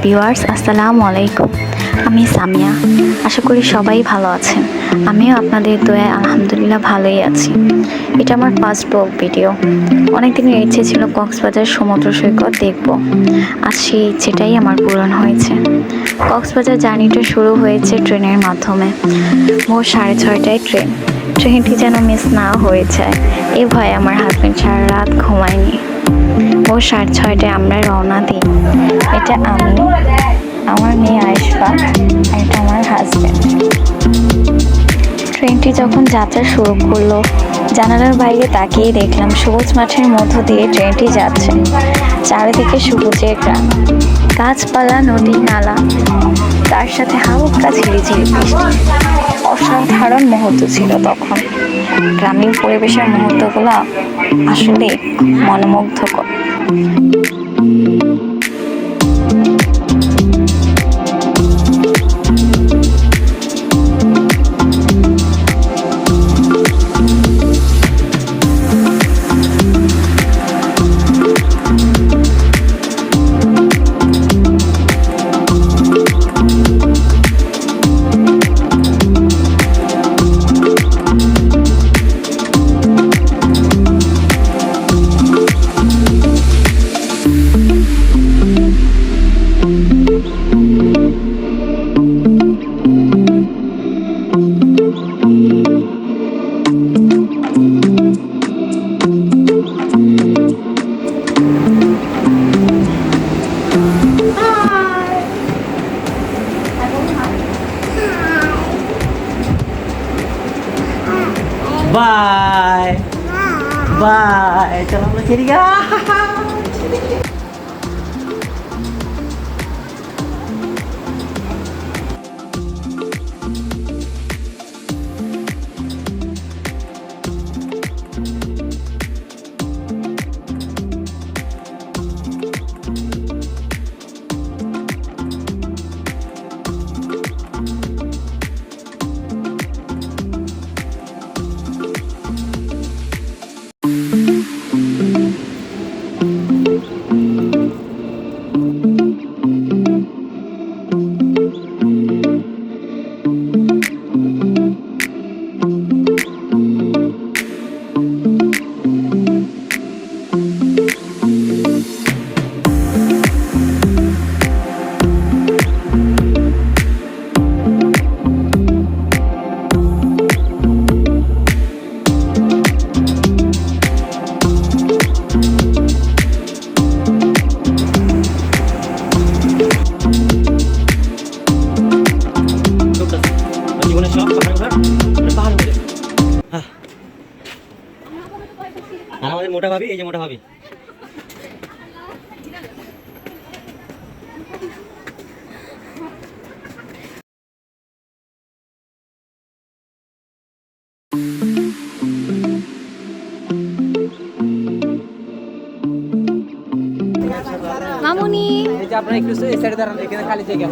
Viewers, আসসালামু আলাইকুম। আমি সামিয়া। আশা করি সবাই ভালো আছেন। আমিও আপনাদের দোয়ায় আলহামদুলিল্লাহ ভালোই আছি। এটা আমার ফার্স্ট ব্লগ ভিডিও। অনেক দিনের ইচ্ছে ছিল কক্সবাজার সমুদ্র সৈকত দেখব। আজ সেই ইচ্ছেটাই আমার পূরণ হয়েছে। কক্সবাজার জার্নিটা শুরু হয়েছে ট্রেনের মাধ্যমে। ভোর 6:30টায় ট্রেন। ট্রেনটি যেন মিস না হয়ে যায় এ ভয়ে আমার হাজব্যান্ড সারা রাত ঘুমায়নি। ভোর 6:30টায় আমরা রওনা দিই। এটা আমি, আমার মেয়ে আয়েশা, আর এটা আমার হাজব্যান্ড। ট্রেনটি যখন যাত্রা শুরু করলো, জানালার বাইরে তাকিয়ে দেখলাম সবুজ মাঠের মধ্য দিয়ে ট্রেনটি যাচ্ছে। চারিদিকে সবুজের গ্রাম, গাছপালা, নদী, নালা, তার সাথে হালকা ঝিরিঝিরি বৃষ্টি। অসাধারণ মুহূর্ত ছিল তখন। গ্রামীণ পরিবেশের মুহূর্তগুলো আসলে মনোমুগ্ধকর। বাই বাই, চলো আমরা খেলি গা। আমাদের মোটা ভাবি, এই যে মোটা ভাবি। মামুনি, এই যে আপনারা একটু এই সাইডে দাঁড়ান, এখানে খালি জায়গা।